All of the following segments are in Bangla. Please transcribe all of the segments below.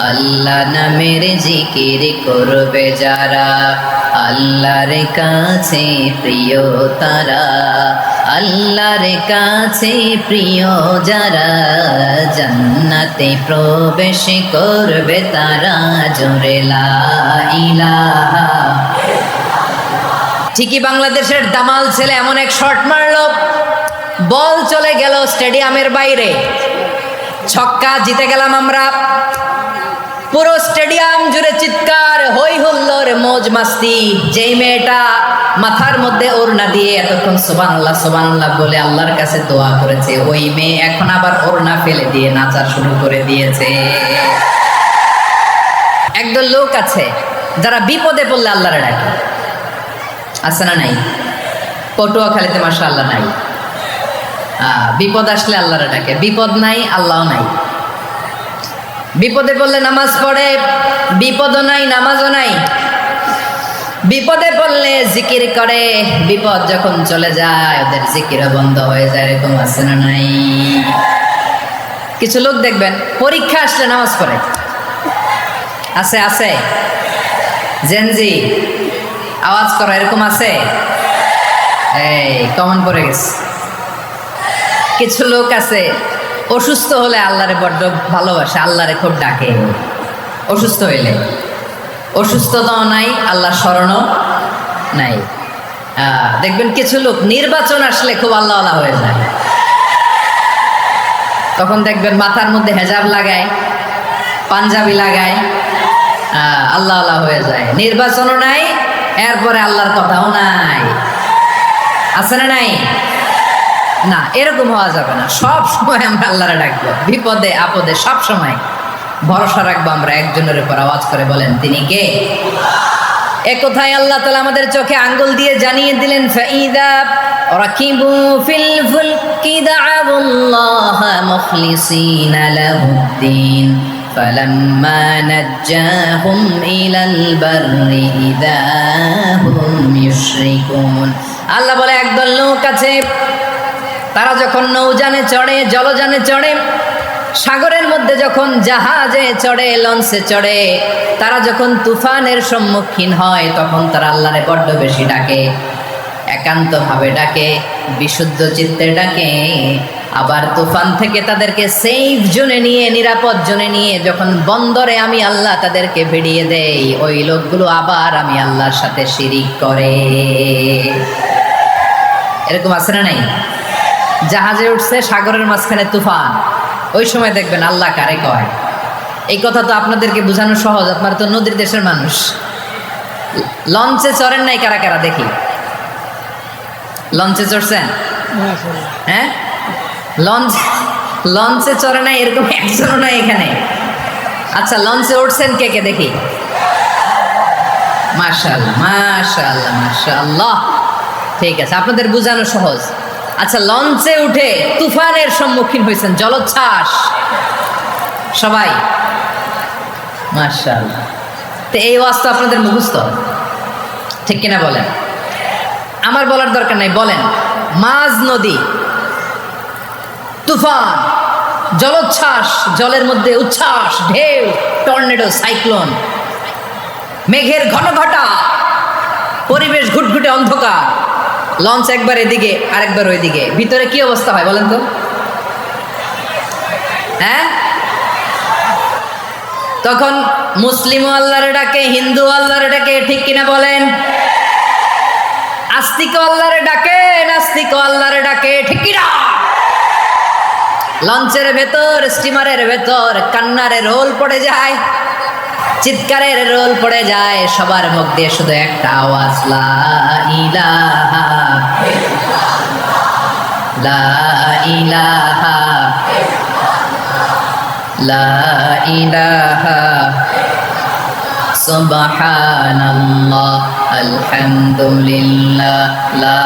আল্লাহ নামের জিকির করবে যারা, আল্লাহর কাছে প্রিয় তারা, আল্লাহর কাছে প্রিয় যারা, জান্নাতে প্রবেশ করবে তারা, জোরে লা ইলাহা। ঠিকই বাংলাদেশের দামাল ছেলে এমন এক শট মারল, বল চলে গেল স্টেডিয়ামের বাইরে, ছক্কা, জিতে গেলাম আমরা। পুরো স্টেডিয়াম জুড়ে চিৎকার, হই হুল্লোড়, মৌজ মাস্তি। যেই মেয়েটা মাথার মধ্যে ওড়না দিয়ে এতক্ষণ সুবহানাল্লাহ সুবহানাল্লাহ বলে আল্লাহর কাছে দোয়া করেছে, ওই মেয়ে এখন আবার ওড়না ফেলে দিয়ে নাচা শুরু করে দিয়েছে। একদল লোক আছে যারা বিপদে পড়লে আল্লাহরে ডাকে, আছে না নাই? পটুয়াখালীতে মাশাআল্লাহ নাই। বিপদ আসলে আল্লাহরে ডাকে, বিপদ নাই আল্লাহও নাই। বিপদে পড়লে নামাজ পড়ে, বিপদও নাই নামাজও নাই। বিপদে পড়লে জিকির করে, বিপদ যখন চলে যায় ওদের জিকিরও বন্ধ হয়ে যায়। এরকম আছে না নাই? কিছু লোক দেখবেন পরীক্ষা আসলে নামাজ পড়ে, আছে আছে। জেনজি আওয়াজ করো, এরকম আছে? এই কমন পড়ে গেছে। কিছু লোক আছে অসুস্থ হলে আল্লাহরে বড্ড ভালোবাসে, আল্লাহরে খুব ডাকে। অসুস্থ হইলে অসুস্থতাও নাই, আল্লাহ স্মরণও নাই। দেখবেন কিছু লোক নির্বাচন আসলে খুব আল্লাহওয়ালা হয়ে যায়। তখন দেখবেন মাথার মধ্যে হেজাব লাগায়, পাঞ্জাবি লাগায়, আল্লাহওয়ালা হয়ে যায়। নির্বাচনও নাই, এরপরে আল্লাহর কথাও নাই। আছে না নাই? না, এরকম হওয়া যাবে না। সব সময় আমরা আল্লাহরে ডাকবো, বিপদে আপদে সব সময় ভরসা রাখবো আমরা একজনের উপর। আওয়াজ করে বলেন, তিনি কে? এ কথায় আল্লাহ তাআলা আমাদের চোখে আঙ্গুল দিয়ে জানিয়ে দিলেন, ফাইদা রাকিবু ফিল ফুলকি দাআবুল্লাহ মুখলিসিনা লাহুদ্দিন ফালাম্মা নাজ্জাহুম ইলাল বাররি ইযা হুম ইউশরিকুন। আল্লাহ বলে একদল লোক আছে, তারা যখন নৌযানে চড়ে, জলযানে চড়ে, সাগরের মধ্যে যখন জাহাজে চড়ে, লঞ্চে চড়ে, তারা যখন তুফানের সম্মুখীন হয় তখন তারা আল্লাহরে বড্ড বেশি ডাকে, একান্তভাবে ডাকে, বিশুদ্ধ চিত্তে ডাকে। আবার তুফান থেকে তাদেরকে সেফ জোনে নিয়ে, নিরাপদ জোনে নিয়ে যখন বন্দরে আমি আল্লাহ তাদেরকে ভিড়িয়ে দেই, ওই লোকগুলো আবার আমি আল্লাহর সাথে শিরিক করে। এরকম আছে না নাই? জাহাজে উঠছে, সাগরের মাঝখানে তুফান, ওই সময় দেখবেন আল্লাহ কারে কয়। এই কথা তো আপনাদেরকে বোঝানো সহজ, আপনারা তো নদীর দেশের মানুষ। লঞ্চে চড়েন নাই কারা কারা দেখি? লঞ্চে চড়ছেন? হ্যাঁ, লঞ্চে চড়ে নাই এরকম একজনও নাই এখানে। আচ্ছা, লঞ্চে উঠছেন কে কে দেখি? মাশাআল্লাহ মাশাআল্লাহ মাশাআল্লাহ। ঠিক আছে, আপনাদের বোঝানো সহজ। আচ্ছা, লঞ্চে উঠে তুফানের সম্মুখীন হয়েছেন, জলোচ্ছ্বাস সবাই, মাশাআল্লাহ। তো এই ওয়াজ তো আপনাদের মুখস্থ, ঠিক কিনা বলেন? আমার বলার দরকার নাই, বলেন। মাঝ নদী, তুফান, জলোচ্ছ্বাস, জলের মধ্যে উচ্ছ্বাস, ঢেউ, টর্নেডো, সাইক্লোন, মেঘের ঘনঘটা, পরিবেশ ঘুটঘুটে অন্ধকার, লঞ্চ একবার এদিকে আরেকবার ওইদিকে, ভিতরে কি অবস্থা হয় বলেন তো? হ্যাঁ, তখন মুসলিম আল্লাহরে ডাকে, হিন্দু আল্লাহরে ডাকে, ঠিক কিনা বলেন? আস্তিক আল্লাহরে ডাকে, নাস্তিক আল্লাহরে ডাকে, ঠিক কিনা? লঞ্চের ভেতর, স্টিমারের ভেতর কান্নারে রোল পড়ে যায়, চিৎকারের রোল পড়ে যায়, সবার মুখ দিয়ে শুধু একটা আওয়াজ, লা ইলাহা লা ইলাহা লা ইলাহা সুবহানাল্লাহ আলহামদুলিল্লাহ লা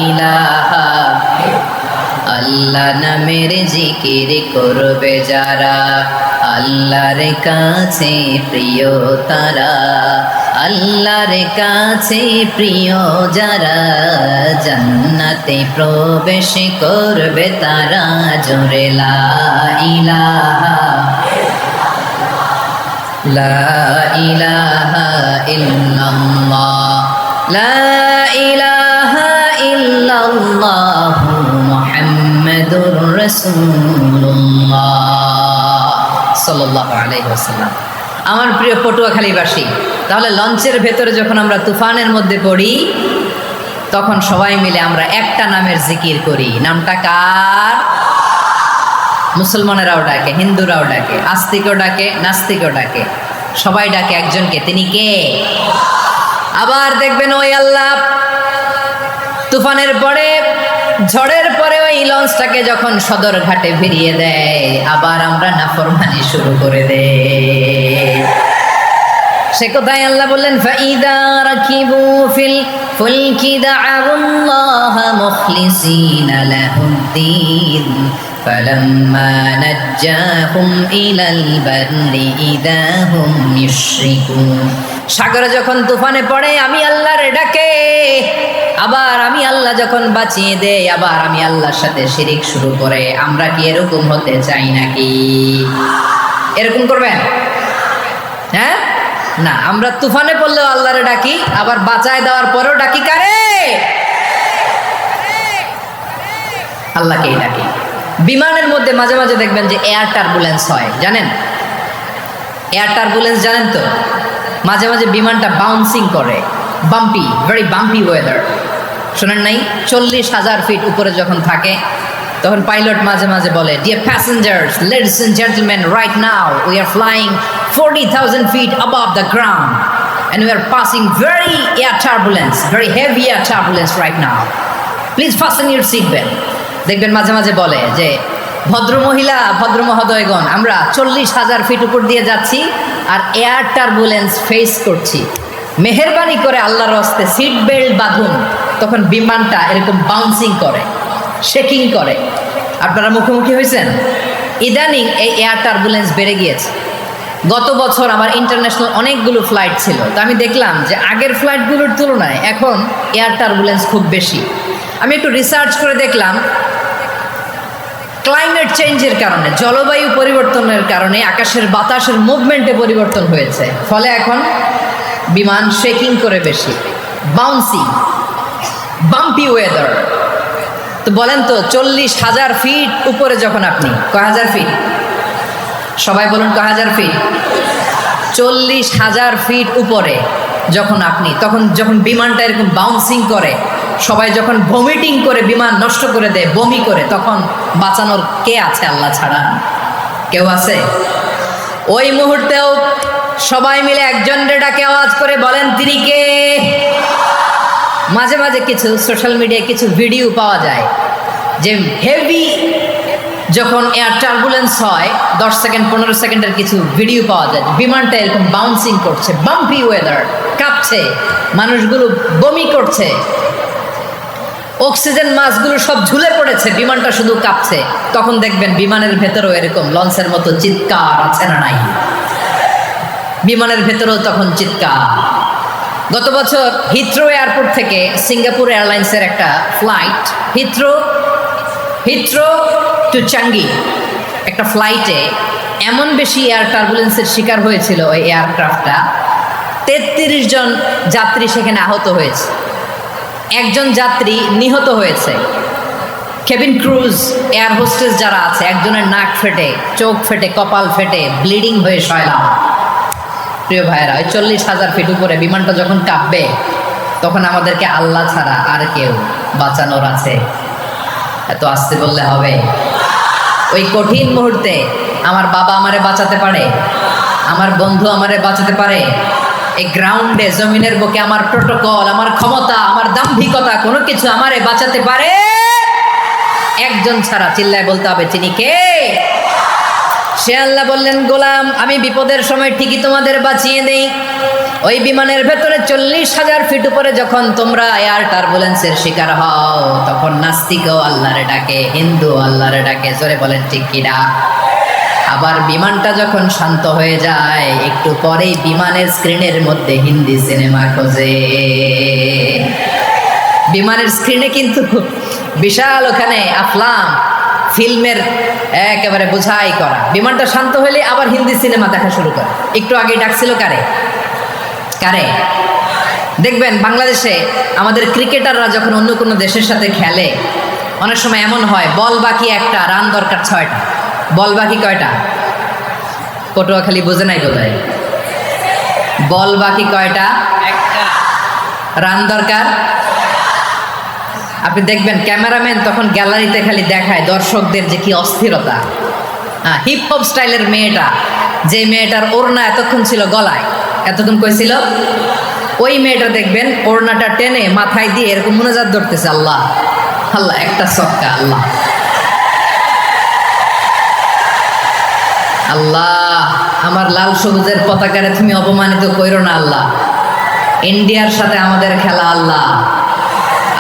ইলাহা। আল্লাহ নামের জিকির করবে যারা, আল্লাহর কাছে প্রিয় তারা, আল্লাহর কাছে প্রিয় যারা, জান্নাতে প্রবেশ করবে তারা, জোরে লা ইলাহা লা ইলাহা ইল্লাল্লাহ, লা ইলাহা ইল্লাল্লাহ মুহাম্মাদুর রাসূলুল্লাহ সাল্লাল্লাহু আলাইহি ওয়াসাল্লাম। আমার প্রিয় পটুয়াখালীবাসী, তাহলে লঞ্চের ভেতরে যখন আমরা তুফানের মধ্যে পড়ি, তখন সবাই মিলে আমরা একটা নামের জিকির করি। নামটা কার? মুসলমানেরাও ডাকে, হিন্দুরাও ডাকে, আস্তিকও ডাকে, নাস্তিকও ডাকে, সবাই ডাকে একজনকে। তিনি কে? আবার দেখবেন ওই আল্লাহ তুফানের পরে, ঝড়ের পরে ওই লঞ্চটাকে যখন সদর ঘাটে ফিরিয়ে দেয়, আবার আমরা নাফরমানি শুরু করে দেই। সে কোথায় আল্লাহ বললেন, ফাইদা রাকিবু ফিল ফুলকি দা'উল্লাহ মুখলিসিনা লাহুদ্দিন ফালাম্মা নাজ্জাহুম ইলাল বাররি ইযা হুম ইউশরিকুন। সাগরে যখন তুফানে পড়ে আমি আল্লাহর ডাকে, আবার আমি আল্লাহ যখন বাঁচিয়ে দেই, আবার আমি আল্লাহর সাথে শিরিক শুরু করে। আমরা কি এরকম হতে চাই নাকি? এরকম করবেন? হ্যাঁ না, আমরা তুফানে পড়লেও আল্লাহরে ডাকি, আবার বাঁচায় দেওয়ার পরেও ডাকি কারে? আল্লাহকেই ডাকি। বিমানের মধ্যে মাঝে মাঝে দেখবেন যে এয়ার টার্বুলেন্স হয়, জানেন? এয়ার টার্বুলেন্স জানেন তো? মাঝে মাঝে বিমানটা বাউন্সিং করে, বাম্পি, ভেরি বাম্পি ওয়েদার। শোনেন নাই? 40,000 ফিট উপরে যখন থাকে, তখন পাইলট মাঝে মাঝে বলে, dear passengers, ladies and gentleman, right now we are flying 40,000 feet above the ground and we are passing very air turbulence, very heavy air turbulence right now. Please fasten your seat belt. দেখবেন মাঝে মাঝে বলে যে, ভদ্রমহিলা, ভদ্র মহোদয়গণ, আমরা 40,000 ফিট উপর দিয়ে যাচ্ছি আর এয়ার টার্বুলেন্স ফেস করছি, মেহেরবানি করে আল্লাহর হস্তে সিট বেল্ট বাঁধুন। তখন বিমানটা এরকম বাউন্সিং করে, শেকিং করে। আপনারা মুখোমুখি হয়েছেন? ইদানিং এই এয়ার টার্বুলেন্স বেড়ে গিয়েছে। গত বছর আমার ইন্টারন্যাশনাল অনেকগুলো ফ্লাইট ছিল, তো আমি দেখলাম যে আগের ফ্লাইটগুলোর তুলনায় এখন এয়ার টার্বুলেন্স খুব বেশি। আমি একটু রিসার্চ করে দেখলাম, ক্লাইমেট চেঞ্জের কারণে, জলবায়ু পরিবর্তনের কারণে আকাশের বাতাসের মুভমেন্টে পরিবর্তন হয়েছে, ফলে এখন বিমান শেকিং করে বেশি, বাউন্সিং, বাম্পি ওয়েদার। তো বলেন তো, 40,000 ফিট উপরে যখন আপনি, কয় হাজার ফিট? সবাই বলুন, কয় হাজার ফিট? 40,000 ফিট উপরে যখন আপনি, তখন যখন বিমানটা এরকম বাউন্সিং করে, সবাই যখন ভমিটিং করে বিমান নষ্ট করে দেয়, বমি করে, তখন বাঁচানোর কে আছে আল্লাহ ছাড়া? কেউ আছে? ওই মুহূর্তেও সবাই মিলে একজনের ডাকে আওয়াজ করে বলেন, তিনি কে? মাঝে মাঝে কিছু সোশ্যাল মিডিয়ায় কিছু ভিডিও পাওয়া যায় যে হেভি যখন এয়ার টার্বুলেন্স হয়, 10 সেকেন্ড 15 সেকেন্ডের কিছু ভিডিও পাওয়া যায়, বিমানটা এরকম বাউন্সিং করছে, বাম্পি ওয়েদার, কাঁপছে, মানুষগুলো বমি করছে, অক্সিজেন মাস্কগুলো সব ঝুলে পড়েছে, বিমানটা শুধু কাঁপছে। তখন দেখবেন বিমানের ভেতরেও এরকম লঞ্চের মতো চিৎকার আছে না নাই? বিমানের ভেতরেও তখন চিৎকার। গত বছর হিথ্রো এয়ারপোর্ট থেকে সিঙ্গাপুর এয়ারলাইন্সের একটা ফ্লাইট, হিথ্রো টু চাঙ্গি, একটা ফ্লাইটে এমন বেশি এয়ার টার্বুলেন্সের শিকার হয়েছিল ওই এয়ারক্রাফটটা, 33 জন যাত্রী সেখানে আহত হয়েছে, একজন যাত্রী নিহত হয়েছে। কেবিন ক্রুজ, এয়ার হোস্টেস যারা আছে, একজনের নাক ফেটে, চোখ ফেটে, কপাল ফেটে, ব্লিডিং হয়ে শয়লাম। প্রিয় ভাইয়েরা, ওই 40,000 ফিট উপরে বিমানটা যখন কাঁপবে, তখন আমাদেরকে আল্লাহ ছাড়া আর কেউ বাঁচানোর আছে? এত আসতে বললে হবে? ওই কঠিন মুহূর্তে আমার বাবা আমারে বাঁচাতে পারে, আমার বন্ধু আমারে বাঁচাতে পারে। এই গ্রাউন্ডে, জমিনের বুকে আমার প্রোটোকল, আমার ক্ষমতা, আমার দাম্ভিকতা, কোনো কিছু আমারে বাঁচাতে পারে একজন ছাড়া। চিল্লায় বলতে হবে, তিনি কে? সে আল্লাহ বললেন, গোলাম, আমি বিপদের সময় ঠিকই তোমাদের বাঁচিয়ে দেই। ওই বিমানের ভেতরে 40,000 ফিট উপরে যখন তোমরা এয়ার টার্বুলেন্সের শিকার হও, তখন নাস্তিকও আল্লাহরে ডাকে, হিন্দু আল্লাহরে ডাকে। জোরে বলেন ঠিক কিনা? আবার বিমানটা যখন শান্ত হয়ে যায়, একটু পরেই বিমানের স্ক্রিনের মধ্যে হিন্দি সিনেমা খোঁজে। বিমানের স্ক্রিনে কিন্তু বিশাল ওখানে আফলাম, ফিল্মের একেবারে বোঝাই করা। বিমানটা শান্ত হলে আবার হিন্দি সিনেমা দেখা শুরু করে। একটু আগে ডাকছিল কারে কারে দেখবেন বাংলাদেশে আমাদের ক্রিকেটাররা যখন অন্য কোনো দেশের সাথে খেলে, অনেক সময় এমন হয় বল বাকি একটা, রান দরকার 6টা। বল বাকি কয়টা? পটুয়াখালী বোঝে নাই বোধহয়। বল বাকি কয়টা? একটা। রান দরকার। আপনি দেখবেন ক্যামেরাম্যান তখন গ্যালারিতে খালি দেখায় দর্শকদের যে কি অস্থিরতা। হিপ হপ স্টাইলের মেয়েটা, যে মেয়েটার ওড়না এতক্ষণ ছিল গলায়, এতক্ষণ কইছিল, ওই মেয়েটা দেখবেন ওড়নাটা টেনে মাথায় দিয়ে এরকম মুনাজাত ধরতেছে, আল্লাহ আল্লাহ, একটা সক্কা, আল্লাহ আল্লাহ, আমার লাল সবুজের পতাকারে তুমি অপমানিত কইরো না আল্লাহ, ইন্ডিয়ার সাথে আমাদের খেলা আল্লাহ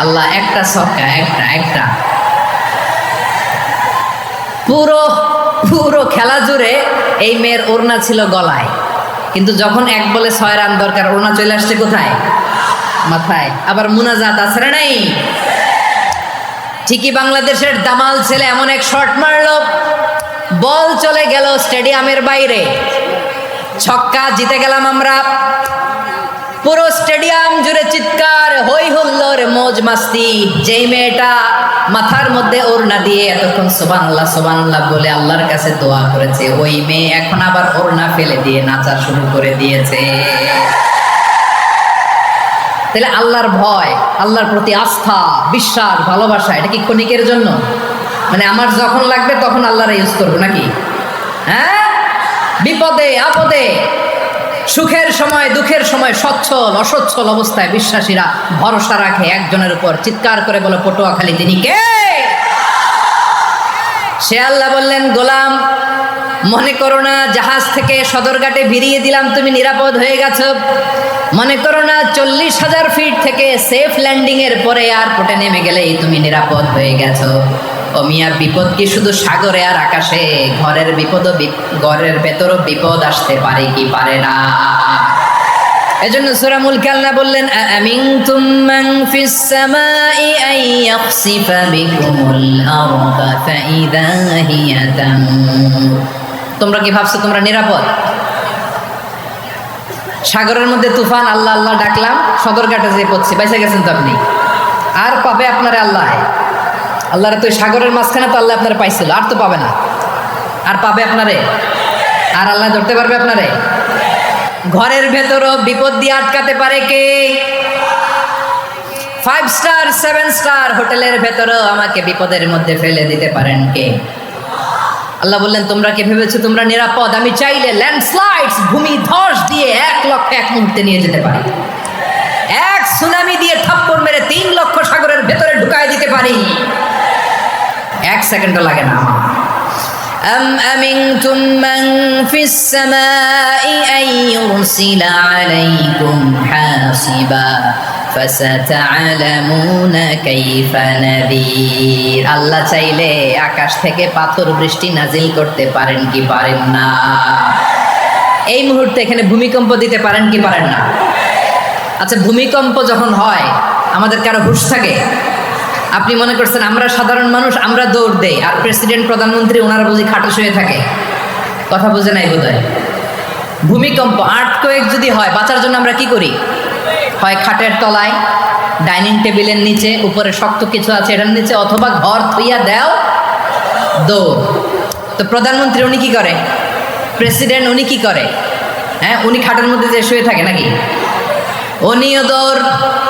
আল্লাহ, একটা সক্কা, একটা। পুরো পুরো খেলা জুড়ে এই মেয়ের ওড়না ছিল গলায়, কিন্তু যখন 1 বলে 6 রান দরকার, ওড়না চলে আসছে কোথায়? মাথায়। আবার মুনাজাত আছে না নাই? ঠিকই বাংলাদেশের দামাল ছেলে এমন এক শট মারলো, বল চলে গেল স্টেডিয়ামের বাইরে, ছক্কা, জিতে গেলাম আমরা। পুরো স্টেডিয়াম জুড়ে চিৎকার, হই হুল্লোড়, মৌজ মাস্তি। যেই মেয়েটা মাথার মধ্যে ওড়না দিয়ে এতক্ষণ সুবহানাল্লাহ সুবহানাল্লাহ বলে আল্লাহর কাছে দোয়া করেছে, ওই মেয়ে এখন আবার ওড়না ফেলে দিয়ে নাচা শুরু করে দিয়েছে। তাহলে আল্লাহর ভয়, আল্লাহর প্রতি আস্থা, বিশ্বাস, ভালোবাসা, এটা কি ক্ষণিকের জন্য? মানে আমার যখন লাগবে তখন আল্লাহর ইউজ করবো নাকি? হ্যাঁ, বিপদে আপদে, সুখের সময় দুঃখের সময়, সচ্ছল অসচ্ছল অবস্থায় বিশ্বাসীরা ভরসা রাখে একজনের উপর। চিৎকার করে বলো, পটুয়াখালী তিনি কে? সে আল্লাহ বললেন, গোলাম মনে করো না জাহাজ থেকে সদরঘাটে ভিড়িয়ে দিলাম তুমি নিরাপদ হয়ে গেছো। মনে করো না 40,000 ফিট থেকে সেফ ল্যান্ডিং এর পরে এয়ারপোর্টে নেমে গেলেই তুমি নিরাপদ হয়ে গেছো। ও মিয়া, বিপদ কি শুধু সাগরে আর আকাশে? ঘরের বিপদও, ঘরের ভেতরও বিপদ আসতে পারে কি পারে না? এজন্য সূরা মুলক আল্লাহ বললেন, আমিনতুম মান ফিস সামাই আন ইয়াখসিফা বিকুমুল আরদা ফাইযা হিয়া তামুর। তোমরা কি ভাবছো তোমরা নিরাপদ? সাগরের মধ্যে তুফান, আল্লাহ আল্লাহ ডাকলাম, সদরঘাটে যে পড়ছি, বাইসা গেছেন তো আপনি। আর পাবে আপনারে আল্লাহ? আল্লাহরে তো সাগরের মাঝখানে তো আল্লাহ আপনারা পাইছিল, আর তো পাবে না। আর পাবে আপনারে? আর আল্লাহ ধরতে পারবে আপনারে? ঘরের ভেতরও বিপদ দিয়ে আটকাতে পারে কে? 5 স্টার 7 স্টার হোটেলের ভেতরও আমাকে বিপদের মধ্যে ফেলে দিতে পারেন কে? আল্লাহ বললেন, তোমরা কি ভেবেছো তোমরা নিরাপদ? আমি চাইলে ল্যান্ডস্লাইডস, ভূমি ধস দিয়ে 1 লক্ষ 1 মুহূর্তে নিয়ে যেতে পারি। এক সুনামি দিয়ে থাপ্পড় মেরে 3 লক্ষ সাগরের ভেতরে ঢুকায় দিতে পারি। 1 সেকেন্ডও লাগে না। أم أمنتم من في السماء أن يرسل عليكم حاصبا فستعلمون كيف نذير। আল্লাহ চাইলে আকাশ থেকে পাথর বৃষ্টি নাজিল করতে পারেন কি পারেন না? এই মুহূর্তে এখানে ভূমিকম্প দিতে পারেন কি পারেন না? আচ্ছা, ভূমিকম্প যখন হয় আমাদের কারো হুঁশ থাকে? আপনি মনে করছেন আমরা সাধারণ মানুষ, আমরা দৌড় দেই, আর প্রেসিডেন্ট প্রধানমন্ত্রী ওনারা বুঝি খাটে শুয়ে থাকে? কথা বুঝে নাই বোধহয়। ভূমিকম্প, আর্থকোয়েক যদি হয়, বাঁচার জন্য আমরা কি করি? হয় খাটের তলায়, ডাইনিং টেবিলের নিচে, উপরে শক্ত কিছু আছে এটার নিচে, অথবা ঘর থইয়া দেও দৌড়। তো প্রধানমন্ত্রী উনি কি করে? প্রেসিডেন্ট উনি কি করে? হ্যাঁ, উনি খাটের মধ্যে যে শুয়ে থাকে নাকি? উনিও দৌড়,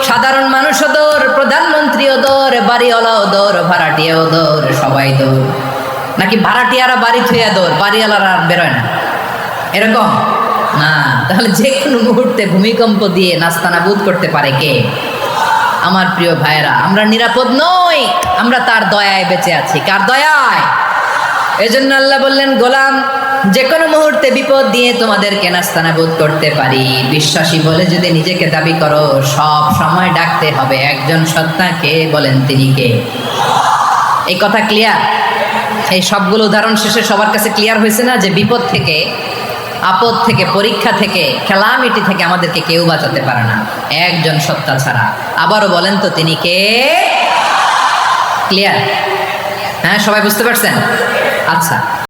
সাধারণ মানুষও দৌড়, প্রধানমন্ত্রীও দৌড়, বাড়িওয়ালাও দৌড়, ভাড়াটিয়াও দৌড়, সবাই দৌড়। নাকি ভাড়াটিয়ারা বাড়ি থুইয়া দৌড়, বাড়িওয়ালারা বেরোয় না? এরকম না। তাহলে যে কোনো মুহূর্তে ভূমিকম্প দিয়ে নাস্তানাবুদ করতে পারে কে? আমার প্রিয় ভাইয়েরা, আমরা নিরাপদ নই, আমরা তার দয়ায় বেঁচে আছি। কার দয়ায়? এজন্য আল্লাহ বললেন, গোলাম যে কোনো মুহূর্তে বিপদ দিয়ে তোমাদেরকে নাস্তানাবুদ করতে পারি। বিশ্বাসী বলে যদি নিজেকে দাবি করো, সব সময় ডাকতে হবে একজন সত্তাকে। বলেন তিনি কে? এই কথা ক্লিয়ার? এই সবগুলো উদাহরণ শেষে সবার কাছে ক্লিয়ার হয়েছে না যে বিপদ থেকে, আপদ থেকে, পরীক্ষা থেকে, খেলামিটি থেকে আমাদেরকে কেউ বাঁচাতে পারে না একজন সত্তা ছাড়া। আবারও বলেন তো তিনি কে? ক্লিয়ার? হ্যাঁ, সবাই বুঝতে পারছেন? আচ্ছা।